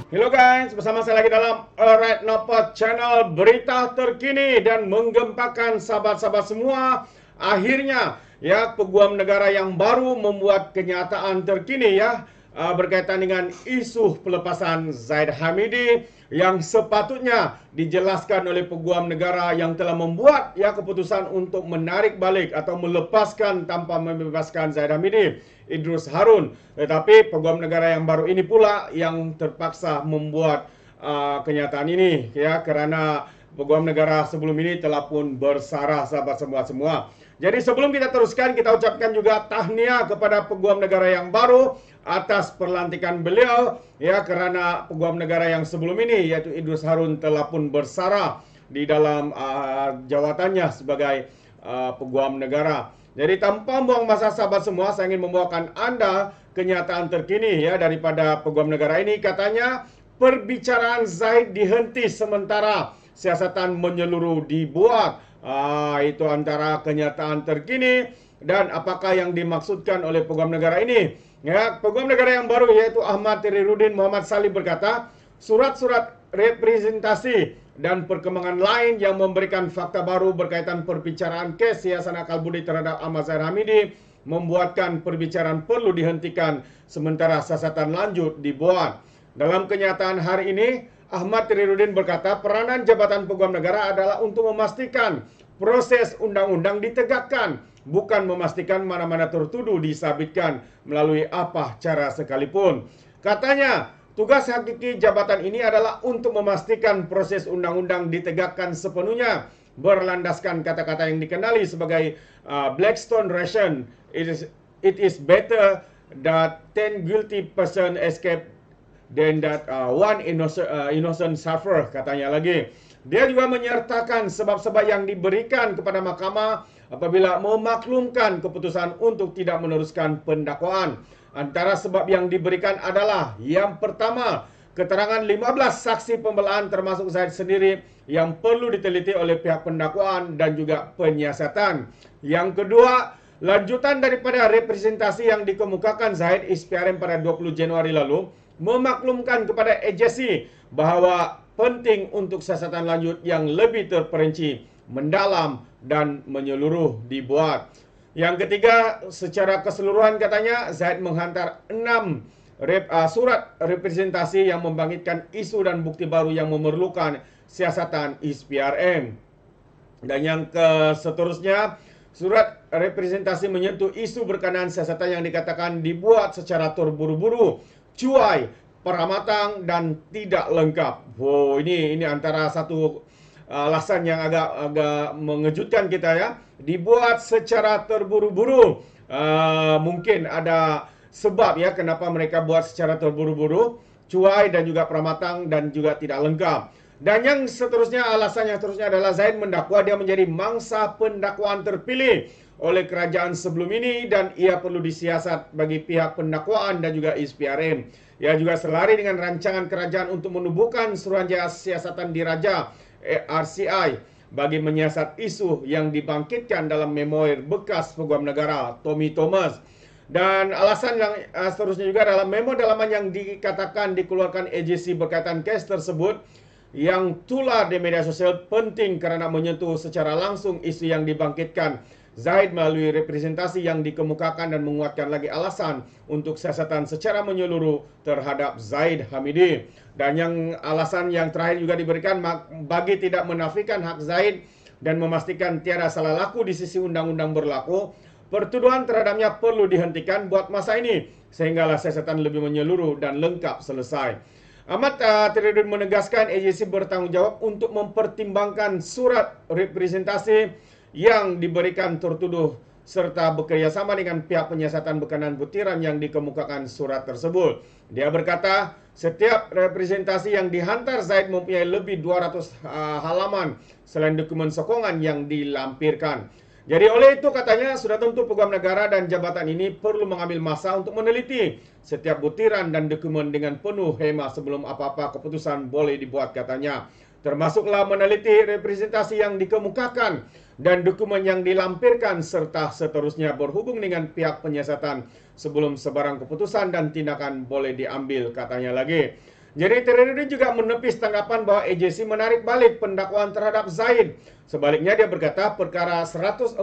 Hello guys, bersama saya lagi dalam Alright Nopot Channel, berita terkini dan menggempakan sahabat-sahabat semua. Akhirnya ya, peguam negara yang baru membuat kenyataan terkini ya, berkaitan dengan isu pelepasan Zaid Hamidi yang sepatutnya dijelaskan oleh peguam negara yang telah membuat ya keputusan untuk menarik balik atau melepaskan tanpa membebaskan Zaid Hamidi, Idrus Harun. Tetapi peguam negara yang baru ini pula yang terpaksa membuat kenyataan ini ya, kerana peguam negara sebelum ini telah pun bersarah sahabat semua. Jadi sebelum kita teruskan, kita ucapkan juga tahniah kepada peguam negara yang baru atas pelantikan beliau ya, kerana peguam negara yang sebelum ini yaitu Idrus Harun telah pun bersarah di dalam jawatannya sebagai peguam negara. Jadi tanpa buang masa sahabat semua, saya ingin membawakan Anda kenyataan terkini ya daripada peguam negara ini. Katanya perbicaraan Zaid dihenti sementara, siasatan menyeluruh dibuat. Itu antara kenyataan terkini dan apakah yang dimaksudkan oleh peguam negara ini. Ya, peguam negara yang baru yaitu Ahmad Teriruddin Muhammad Salih berkata, surat-surat representasi dan perkembangan lain yang memberikan fakta baru berkaitan perbicaraan kes Yayasan Akal Budi terhadap Ahmad Zaid Hamidi membuatkan perbicaraan perlu dihentikan sementara siasatan lanjut dibuat. Dalam kenyataan hari ini, Ahmad Teriruddin berkata peranan jabatan peguam negara adalah untuk memastikan proses undang-undang ditegakkan, bukan memastikan mana-mana tertuduh disabitkan melalui apa cara sekalipun. Katanya, tugas hakiki jabatan ini adalah untuk memastikan proses undang-undang ditegakkan sepenuhnya berlandaskan kata-kata yang dikenali sebagai Blackstone ration. It is better that 10 guilty person escape than that one innocent suffer, katanya lagi. Dia juga menyertakan sebab-sebab yang diberikan kepada mahkamah apabila memaklumkan keputusan untuk tidak meneruskan pendakwaan. Antara sebab yang diberikan adalah yang pertama, keterangan 15 saksi pembelaan termasuk Zaid sendiri yang perlu diteliti oleh pihak pendakwaan dan juga penyiasatan. Yang kedua, lanjutan daripada representasi yang dikemukakan Zaid ISPRM pada 20 Januari lalu memaklumkan kepada agensi bahawa penting untuk siasatan lanjut yang lebih terperinci, mendalam dan menyeluruh dibuat. Yang ketiga, secara keseluruhan katanya Zaid menghantar 6 surat representasi yang membangkitkan isu dan bukti baru yang memerlukan siasatan ISPRM. Dan yang seterusnya, surat representasi menyentuh isu berkenaan siasatan yang dikatakan dibuat secara terburu-buru, cuai, peramatang dan tidak lengkap. Ini antara satu alasan yang agak mengejutkan kita ya. Dibuat secara terburu-buru. Mungkin ada sebab ya kenapa mereka buat secara terburu-buru, cuai dan juga peramatang dan juga tidak lengkap. Dan yang seterusnya, alasan yang seterusnya adalah Zaid mendakwa dia menjadi mangsa pendakwaan terpilih oleh kerajaan sebelum ini dan ia perlu disiasat bagi pihak pendakwaan dan juga ISPRM. Ia juga selari dengan rancangan kerajaan untuk menubuhkan Suruhanjaya Siasatan Diraja RCI bagi menyiasat isu yang dibangkitkan dalam memoir bekas peguam negara Tommy Thomas. Dan alasan yang seterusnya juga adalah memo dalaman yang dikatakan dikeluarkan agensi berkaitan kes tersebut yang tular di media sosial penting kerana menyentuh secara langsung isu yang dibangkitkan Zaid melalui representasi yang dikemukakan dan menguatkan lagi alasan untuk siasatan secara menyeluruh terhadap Zaid Hamidi. Dan yang alasan yang terakhir juga diberikan bagi tidak menafikan hak Zaid dan memastikan tiada salah laku di sisi undang-undang berlaku, pertuduhan terhadapnya perlu dihentikan buat masa ini sehinggalah siasatan lebih menyeluruh dan lengkap selesai. Ahmad Teriruddin menegaskan agensi bertanggung jawab untuk mempertimbangkan surat representasi yang diberikan tertuduh serta bekerjasama dengan pihak penyiasatan berkenaan butiran yang dikemukakan surat tersebut. Dia berkata, setiap representasi yang dihantar Zaid mempunyai lebih 200 halaman selain dokumen sokongan yang dilampirkan. Jadi oleh itu katanya sudah tentu peguam negara dan jabatan ini perlu mengambil masa untuk meneliti setiap butiran dan dokumen dengan penuh hema sebelum apa-apa keputusan boleh dibuat katanya. Termasuklah meneliti representasi yang dikemukakan dan dokumen yang dilampirkan serta seterusnya berhubung dengan pihak penyiasatan sebelum sebarang keputusan dan tindakan boleh diambil katanya lagi. Jadi Tirmidzi juga menepis tanggapan bahwa AJC menarik balik pendakwaan terhadap Zaid. Sebaliknya dia berkata perkara 145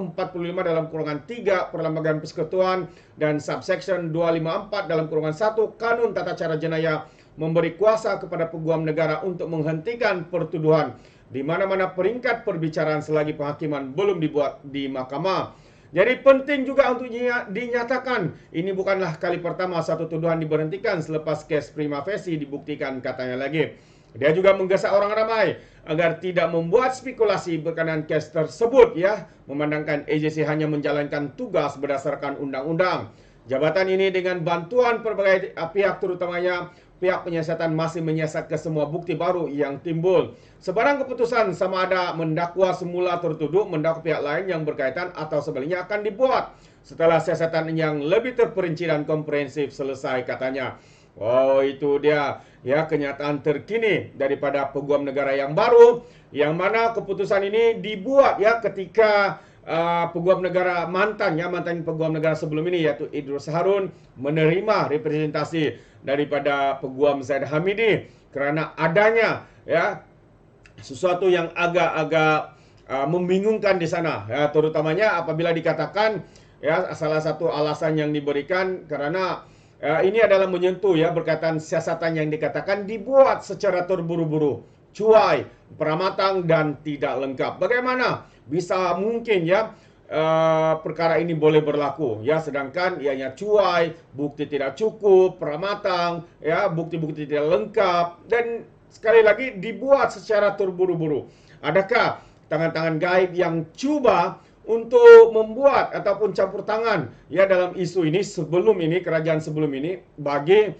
dalam kurungan 3 Perlembagaan Persekutuan dan subsection 254 dalam kurungan 1 Kanun Tata Cara Jenayah memberi kuasa kepada peguam negara untuk menghentikan pertuduhan di mana-mana peringkat perbicaraan selagi penghakiman belum dibuat di mahkamah. Jadi penting juga untuk dinyatakan ini bukanlah kali pertama satu tuduhan diberhentikan selepas kes prima facie dibuktikan, katanya lagi. Dia juga menggesa orang ramai agar tidak membuat spekulasi berkenaan kes tersebut, ya, memandangkan AJC hanya menjalankan tugas berdasarkan undang-undang. Jabatan ini dengan bantuan berbagai pihak, terutamanya pihak penyiasatan, masih menyiasat ke semua bukti baru yang timbul. Sebarang keputusan sama ada mendakwa semula tertuduh, mendakwa pihak lain yang berkaitan atau sebaliknya akan dibuat setelah siasatan yang lebih terperinci dan komprehensif selesai, katanya. Oh, itu dia ya kenyataan terkini daripada peguam negara yang baru, yang mana keputusan ini dibuat ya ketika peguam negara mantan peguam negara sebelum ini, yaitu Idrus Harun, menerima representasi daripada peguam Zaid Hamidi kerana adanya ya sesuatu yang agak-agak membingungkan di sana, ya, terutamanya apabila dikatakan ya salah satu alasan yang diberikan kerana ini adalah menyentuh ya berkaitan siasatan yang dikatakan dibuat secara terburu-buru, cuai, pramatang dan tidak lengkap. Bagaimana bisa mungkin ya perkara ini boleh berlaku ya, sedangkan ianya cuai, bukti tidak cukup, pramatang ya, bukti-bukti tidak lengkap, dan sekali lagi dibuat secara terburu-buru. Adakah tangan-tangan gaib yang cuba untuk membuat ataupun campur tangan ya dalam isu ini sebelum ini, kerajaan sebelum ini, bagi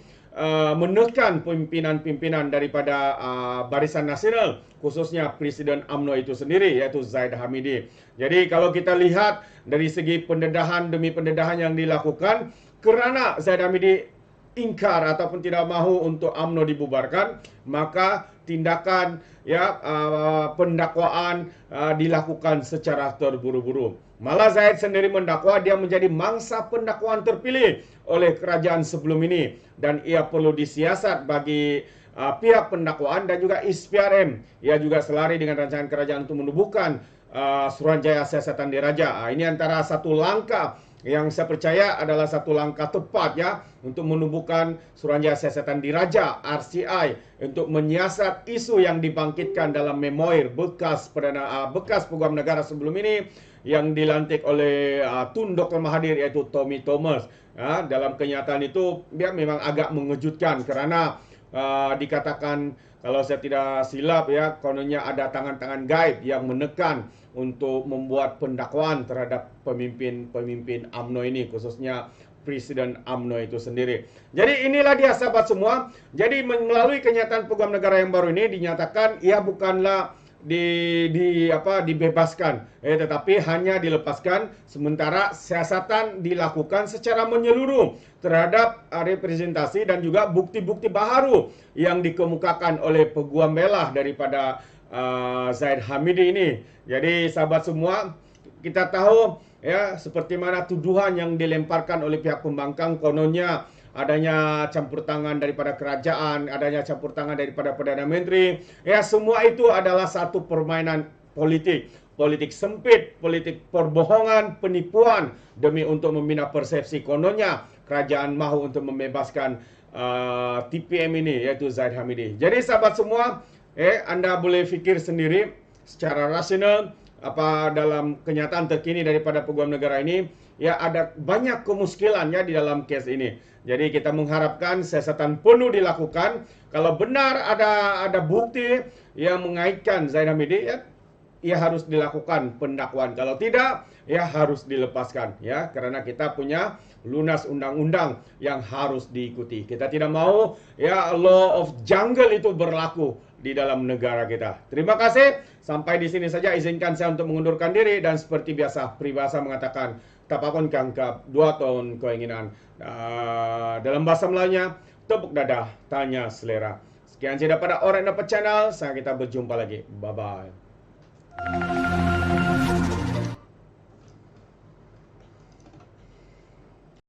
menekan pimpinan-pimpinan daripada Barisan Nasional, khususnya Presiden UMNO itu sendiri, yaitu Zaid Hamidi. Jadi kalau kita lihat dari segi pendedahan demi pendedahan yang dilakukan, kerana Zaid Hamidi ingkar ataupun tidak mahu untuk UMNO dibubarkan, maka tindakan ya pendakwaan dilakukan secara terburu-buru. Malah Zaid sendiri mendakwa dia menjadi mangsa pendakwaan terpilih oleh kerajaan sebelum ini, dan ia perlu disiasat bagi pihak pendakwaan dan juga ISPRM. Ia juga selari dengan rancangan kerajaan untuk menubuhkan Suruhanjaya Siasatan Diraja. Ini antara satu langkah yang saya percaya adalah satu langkah tepat ya untuk menubuhkan Suruhanjaya Siasatan Diraja RCI untuk menyiasat isu yang dibangkitkan dalam memoir bekas peguam negara sebelum ini yang dilantik oleh Tun Dr. Mahathir, yaitu Tommy Thomas. Ya, dalam kenyataan itu dia memang agak mengejutkan kerana dikatakan, kalau saya tidak silap ya, kononnya ada tangan-tangan gaib yang menekan untuk membuat pendakwaan terhadap pemimpin UMNO ini, khususnya Presiden UMNO itu sendiri. Jadi inilah dia sahabat semua. Jadi melalui kenyataan peguam negara yang baru ini dinyatakan ia bukanlah dibebaskan, tetapi hanya dilepaskan sementara siasatan dilakukan secara menyeluruh terhadap representasi dan juga bukti-bukti baharu yang dikemukakan oleh peguam belah daripada Zaid Hamidi ini. Jadi sahabat semua, kita tahu ya seperti mana tuduhan yang dilemparkan oleh pihak pembangkang, kononnya adanya campur tangan daripada kerajaan, adanya campur tangan daripada Perdana Menteri. Ya, semua itu adalah satu permainan politik. Politik sempit, politik perbohongan, penipuan demi untuk membina persepsi kononnya kerajaan mahu untuk membebaskan TPM ini, yaitu Zaid Hamidi. Jadi sahabat semua, Anda boleh fikir sendiri secara rasional apa dalam kenyataan terkini daripada peguam negara ini. Ya, ada banyak kemuskilan ya di dalam kes ini. Jadi kita mengharapkan siasatan penuh dilakukan. Kalau benar ada bukti yang mengaitkan Zaid Hamidi, ya, ia harus dilakukan pendakwaan. Kalau tidak, ya harus dilepaskan ya, karena kita punya lunas undang-undang yang harus diikuti. Kita tidak mau ya law of jungle itu berlaku di dalam negara kita. Terima kasih. Sampai di sini saja, izinkan saya untuk mengundurkan diri, dan seperti biasa peribahasa mengatakan tapakon kangkap 2 tahun keinginan. Dalam bahasa Melayunya, tepuk dada, tanya selera. Sekian saja daripada Alright Nampak Channel. Sampai kita berjumpa lagi. Bye-bye.